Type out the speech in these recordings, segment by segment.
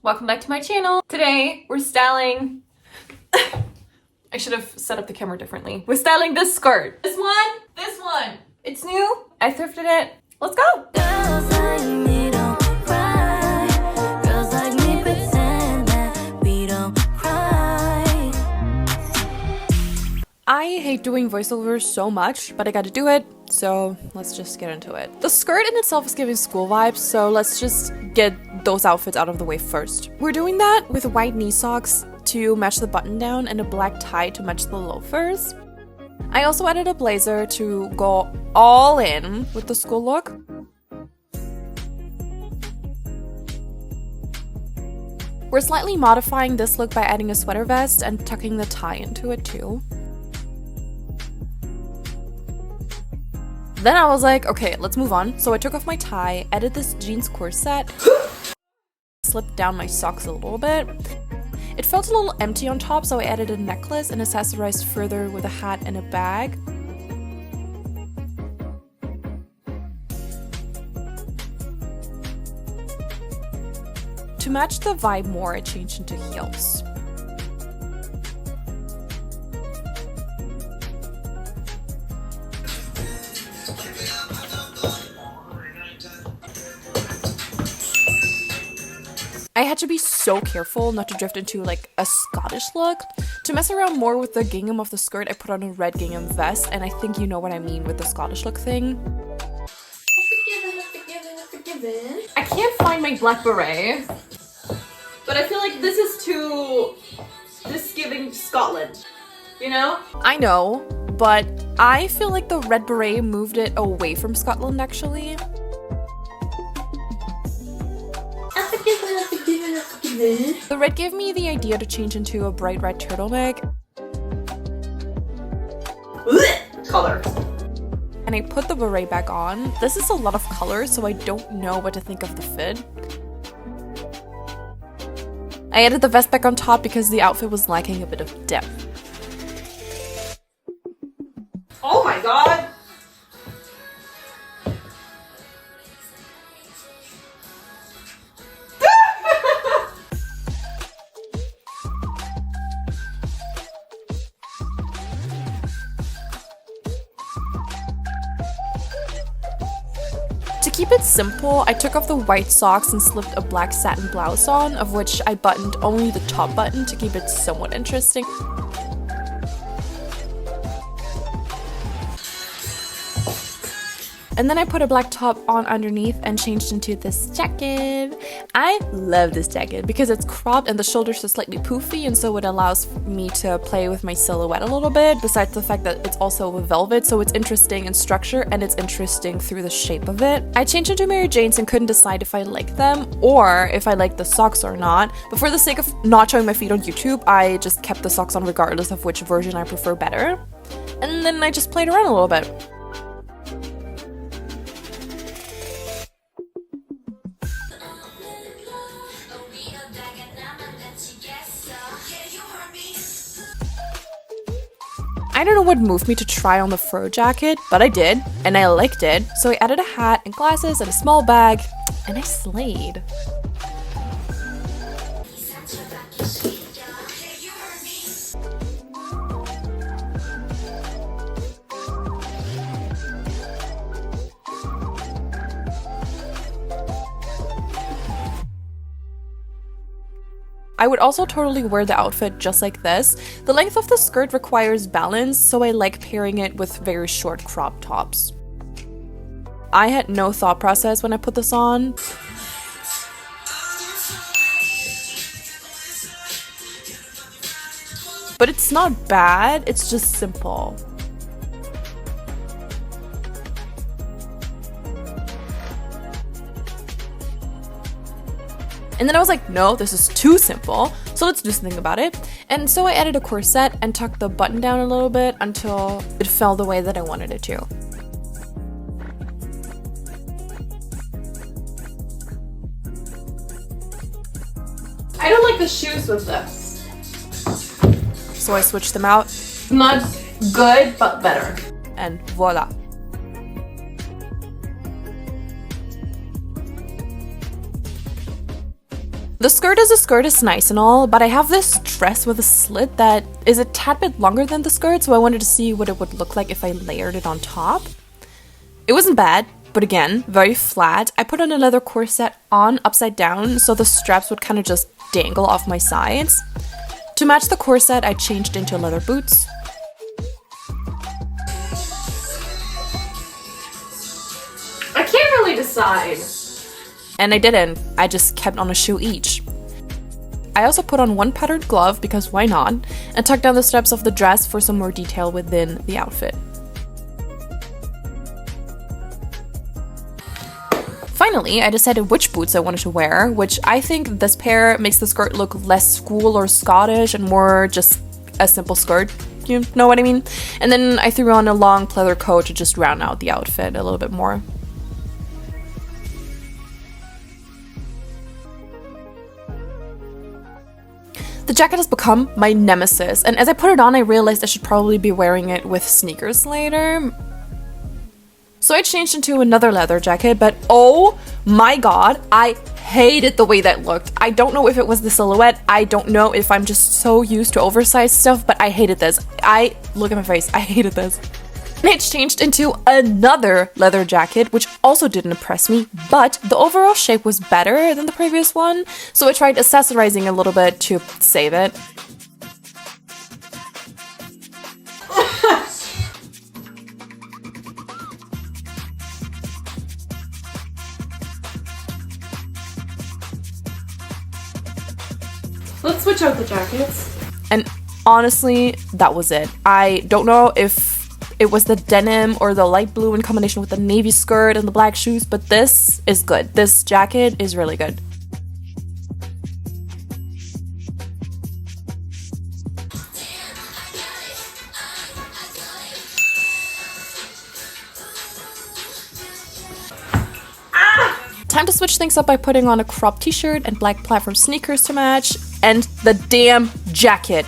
welcome back to my channel. Today we're styling I should have set up the camera differently. We're styling this skirt. This one. It's new. I thrifted it. Let's go. Girls like me don't cry. Girls like me pretend that we don't cry. I hate doing voiceovers so much, but I gotta do it, so let's just get into it. The skirt in itself is giving school vibes, so let's just get those outfits out of the way first. We're doing that with white knee socks to match the button down and a black tie to match the loafers. I also added a blazer to go all in with the school look. We're slightly modifying this look by adding a sweater vest and tucking the tie into it too. Then I was like, okay, let's move on. So I took off my tie, added this jeans corset, slipped down my socks a little bit. It felt a little empty on top, so I added a necklace and accessorized further with a hat and a bag. To match the vibe more, I changed into heels. I had to be so careful not to drift into like a Scottish look. To mess around more with the gingham of the skirt, I put on a red gingham vest, and I think you know what I mean with the Scottish look thing. I can't find my black beret, but I feel like this is giving Scotland, you know? I know, but I feel like the red beret moved it away from Scotland actually. The red gave me the idea to change into a bright red turtleneck. Color. And I put the beret back on. This is a lot of color, so I don't know what to think of the fit. I added the vest back on top because the outfit was lacking a bit of depth. Oh my god! To keep it simple, I took off the white socks and slipped a black satin blouse on, of which I buttoned only the top button to keep it somewhat interesting. And then I put a black top on underneath and changed into this jacket. I love this jacket because it's cropped and the shoulders are slightly poofy, and so it allows me to play with my silhouette a little bit, besides the fact that it's also a velvet, so it's interesting in structure and it's interesting through the shape of it. I changed into Mary Jane's and couldn't decide if I liked them or if I liked the socks or not, but for the sake of not showing my feet on YouTube, I just kept the socks on regardless of which version I prefer better. And then I just played around a little bit. I don't know what moved me to try on the fur jacket, but I did, and I liked it, so I added a hat and glasses and a small bag, and I slayed. I would also totally wear the outfit just like this. The length of the skirt requires balance, so I like pairing it with very short crop tops. I had no thought process when I put this on. But it's not bad, it's just simple. And then I was like, no, this is too simple, so let's do something about it. And so I added a corset and tucked the button down a little bit until it fell the way that I wanted it to. I don't like the shoes with this. So I switched them out. Not good, but better. And voila. The skirt as a skirt is nice and all, but I have this dress with a slit that is a tad bit longer than the skirt, so I wanted to see what it would look like if I layered it on top. It wasn't bad, but again, very flat. I put on a leather corset on upside down, so the straps would kind of just dangle off my sides. To match the corset, I changed into leather boots. I can't really decide. And I didn't. I just kept on a shoe each. I also put on one patterned glove, because why not, and tucked down the straps of the dress for some more detail within the outfit. Finally, I decided which boots I wanted to wear, which I think this pair makes the skirt look less school or Scottish and more just a simple skirt. You know what I mean? And then I threw on a long pleather coat to just round out the outfit a little bit more. The jacket has become my nemesis, and as I put it on, I realized I should probably be wearing it with sneakers later. So I changed into another leather jacket, but oh my god, I hated the way that looked. I don't know if it was the silhouette, I don't know if I'm just so used to oversized stuff, but I hated this. Look at my face, I hated this. And I changed into another leather jacket, which also didn't impress me, but the overall shape was better than the previous one, so I tried accessorizing a little bit to save it. Let's switch out the jackets. And honestly, that was it. I don't know if it was the denim or the light blue in combination with the navy skirt and the black shoes, but this is good. This jacket is really good. Time to switch things up by putting on a crop t-shirt and black platform sneakers to match, and the damn jacket.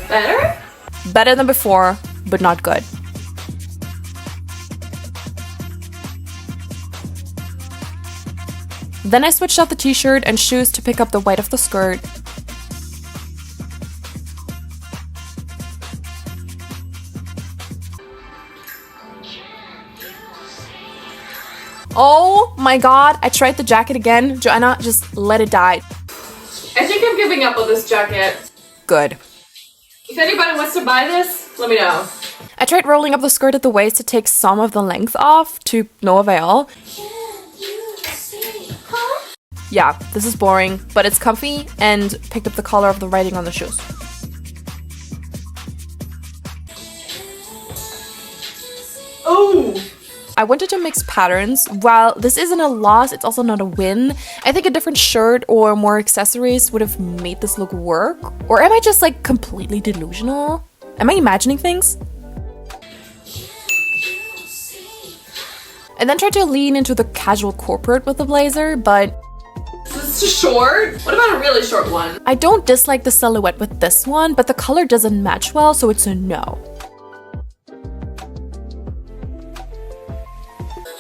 Better? Better than before, but not good. Then I switched out the t-shirt and shoes to pick up the white of the skirt. Oh my god, I tried the jacket again. Joanna, just let it die. I think I'm giving up on this jacket. Good. If anybody wants to buy this, let me know. I tried rolling up the skirt at the waist to take some of the length off, to no avail. Yeah, this is boring, but it's comfy and picked up the color of the writing on the shoes. Oh! I wanted to mix patterns. While this isn't a loss, it's also not a win. I think a different shirt or more accessories would have made this look work. Or am I just like completely delusional? Am I imagining things? I then tried to lean into the casual corporate with the blazer, but Is this too short? What about a really short one? I don't dislike the silhouette with this one, but the color doesn't match well, so it's a no.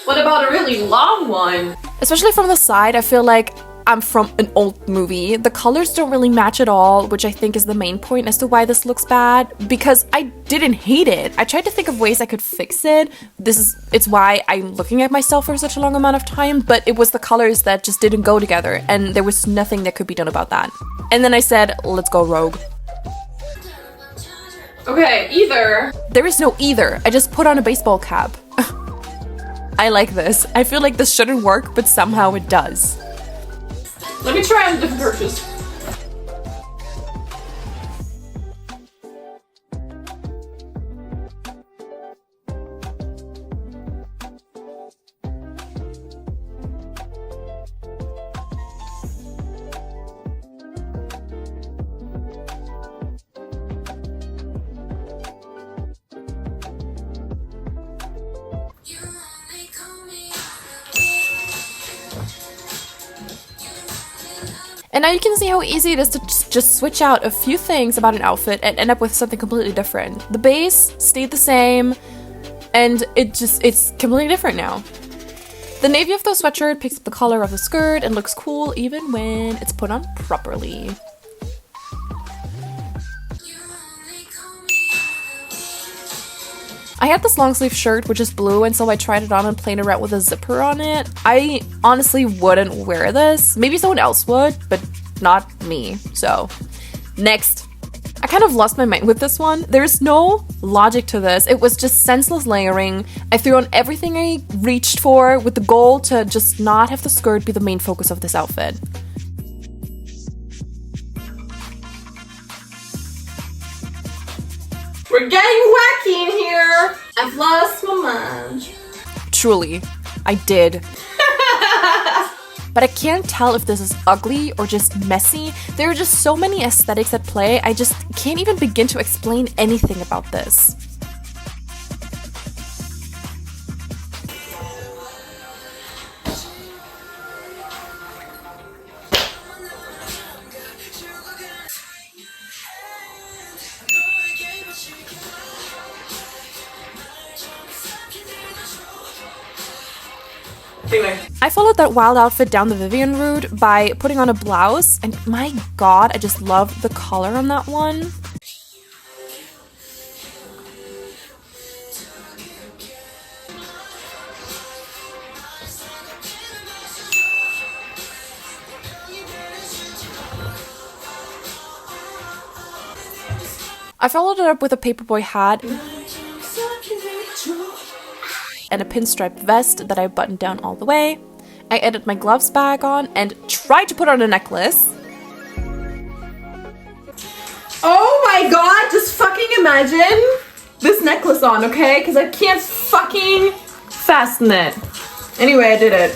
What about a really long one? Especially from the side, I feel like I'm from an old movie. The colors don't really match at all, which I think is the main point as to why this looks bad, because I didn't hate it. I tried to think of ways I could fix it. It's why I'm looking at myself for such a long amount of time, but it was the colors that just didn't go together, and there was nothing that could be done about that. And then I said, let's go rogue. Okay, either. There is no either. I just put on a baseball cap. I like this. I feel like this shouldn't work, but somehow it does. Let me try on different purchase. And now you can see how easy it is to just switch out a few things about an outfit and end up with something completely different. The base stayed the same, and it's completely different now. The navy of the sweatshirt picks up the color of the skirt and looks cool even when it's put on properly. I had this long sleeve shirt which is blue, and so I tried it on and played around with a zipper on it. I honestly wouldn't wear this. Maybe someone else would, but not me. So, next. I kind of lost my mind with this one. There's no logic to this. It was just senseless layering. I threw on everything I reached for with the goal to just not have the skirt be the main focus of this outfit. We're getting wacky in here. I've lost my mind. Truly, I did. But I can't tell if this is ugly or just messy. There are just so many aesthetics at play, I just can't even begin to explain anything about this. I followed that wild outfit down the Vivian route by putting on a blouse, and my god, I just love the color on that one. I followed it up with a paperboy hat and a pinstripe vest that I buttoned down all the way. I added my gloves back on and tried to put on a necklace. Oh my god, just fucking imagine this necklace on, okay? Because I can't fucking fasten it. Anyway, I did it.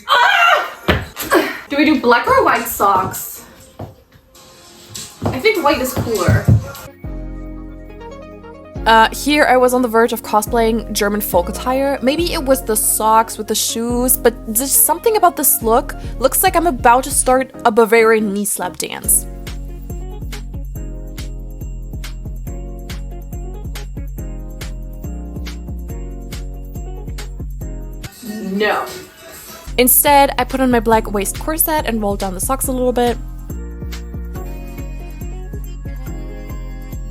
Ah! Do we do black or white socks? I think white is cooler. Here I was on the verge of cosplaying German folk attire. Maybe it was the socks with the shoes, but there's something about this look. Looks like I'm about to start a Bavarian knee slap dance. No. Instead, I put on my black waist corset and rolled down the socks a little bit.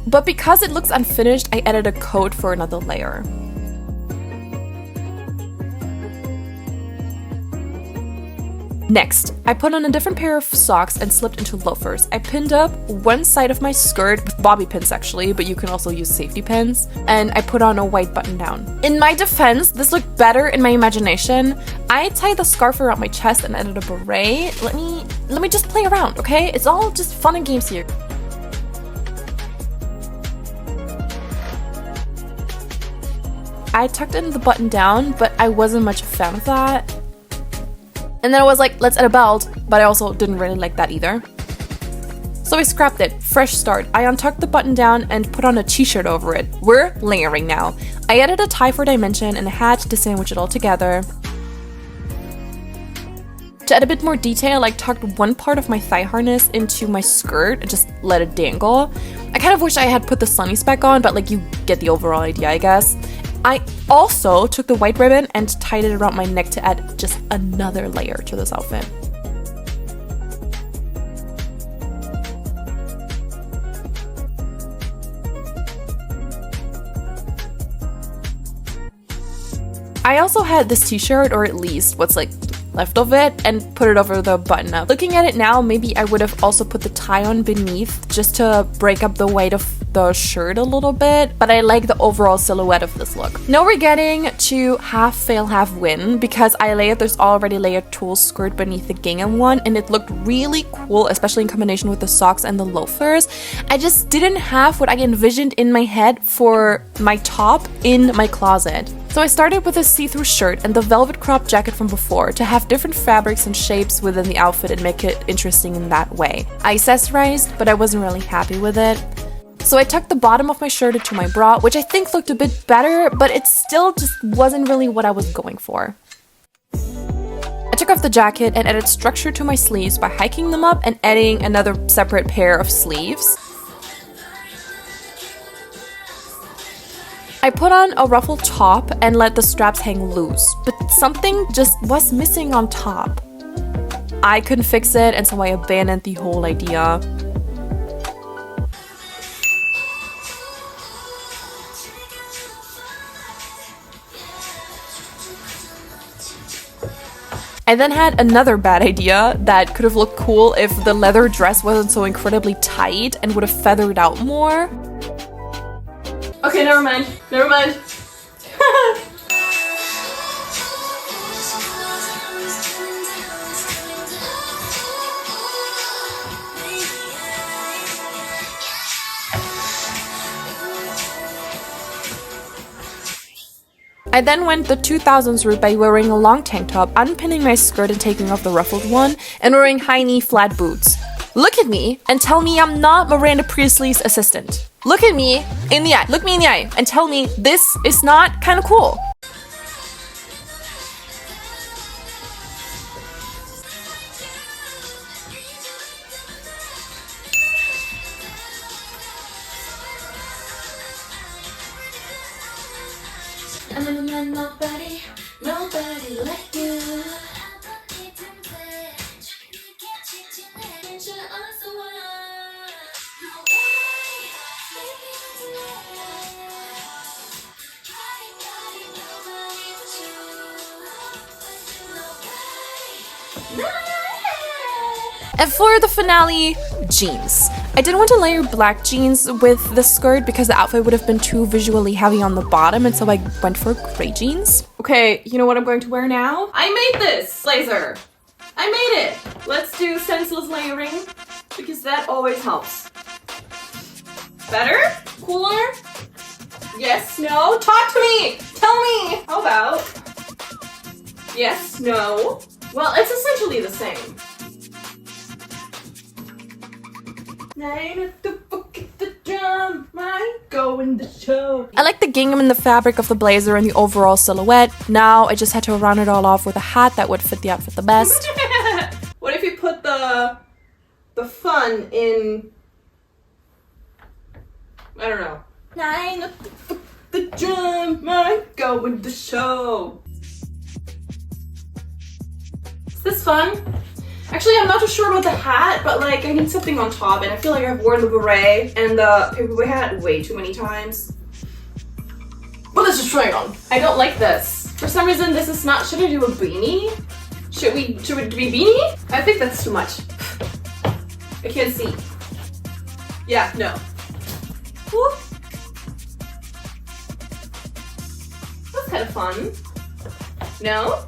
But because it looks unfinished, I added a coat for another layer. Next, I put on a different pair of socks and slipped into loafers. I pinned up one side of my skirt with bobby pins actually, but you can also use safety pins, and I put on a white button down. In my defense, this looked better in my imagination. I tied the scarf around my chest and added a beret. Let me just play around, okay? It's all just fun and games here. I tucked in the button down, but I wasn't much a fan of that. And then I was like, let's add a belt, but I also didn't really like that either. So I scrapped it. Fresh start. I untucked the button down and put on a t-shirt over it. We're layering now. I added a tie for dimension and a hat to sandwich it all together. To add a bit more detail, I tucked one part of my thigh harness into my skirt and just let it dangle. I kind of wish I had put the sunnies back on, but like you get the overall idea, I guess. I also took the white ribbon and tied it around my neck to add just another layer to this outfit. I also had this t-shirt, or at least what's like left of it, and put it over the button up. Looking at it now, maybe I would have also put the tie on beneath just to break up the weight of the shirt a little bit, but I like the overall silhouette of this look. Now we're getting to half fail, half win, because I layered this already layered tulle skirt beneath the gingham one, and it looked really cool, especially in combination with the socks and the loafers. I just didn't have what I envisioned in my head for my top in my closet. So I started with a see-through shirt and the velvet crop jacket from before to have different fabrics and shapes within the outfit and make it interesting in that way. I accessorized, but I wasn't really happy with it. So I tucked the bottom of my shirt into my bra, which I think looked a bit better, but it still just wasn't really what I was going for. I took off the jacket and added structure to my sleeves by hiking them up and adding another separate pair of sleeves. I I put on a ruffled top and let the straps hang loose, but something just was missing on top. I couldn't fix it, and so I abandoned the whole idea. I then had another bad idea that could have looked cool if the leather dress wasn't so incredibly tight and would have feathered out more. Okay, never mind. Never mind. I then went the 2000s route by wearing a long tank top, unpinning my skirt and taking off the ruffled one, and wearing high-knee flat boots. Look at me and tell me I'm not Miranda Priestley's assistant. Look at me in the eye, look me in the eye, and tell me this is not kind of cool. Nobody like you. And for the finale, jeans. I didn't want to layer black jeans with the skirt because the outfit would have been too visually heavy on the bottom, and so I went for gray jeans. Okay, you know what I'm going to wear now? I made this blazer. I made it. Let's do senseless layering because that always helps. Better? Cooler? Yes, no? Talk to me! Tell me! How about? Yes, no? Well, it's essentially the same. Nine at the book at the drum, I go in the show. I like the gingham in the fabric of the blazer and the overall silhouette. Now I just had to round it all off with a hat that would fit the outfit the best. What if you put the fun in, I don't know. Nine at the drum, I go in the show. Is this fun? Actually, I'm not too sure about the hat, but like I need something on top, and I feel like I've worn the beret and the paperboy hat way too many times. But let's just try it on. I don't like this. For some reason, this is not. Should I do a beanie? Should it be beanie? I think that's too much. I can't see. Yeah, no. Whoop. That's kind of fun. No?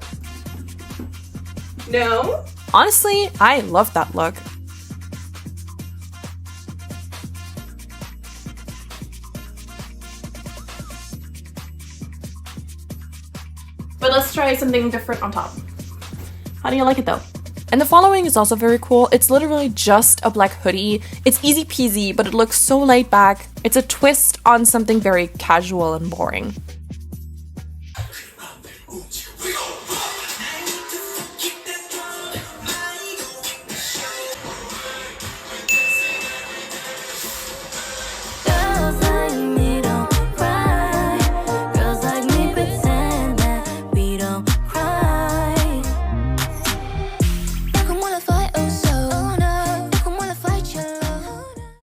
No? Honestly, I love that look. But let's try something different on top. How do you like it though? And the following is also very cool. It's literally just a black hoodie. It's easy peasy, but it looks so laid back. It's a twist on something very casual and boring.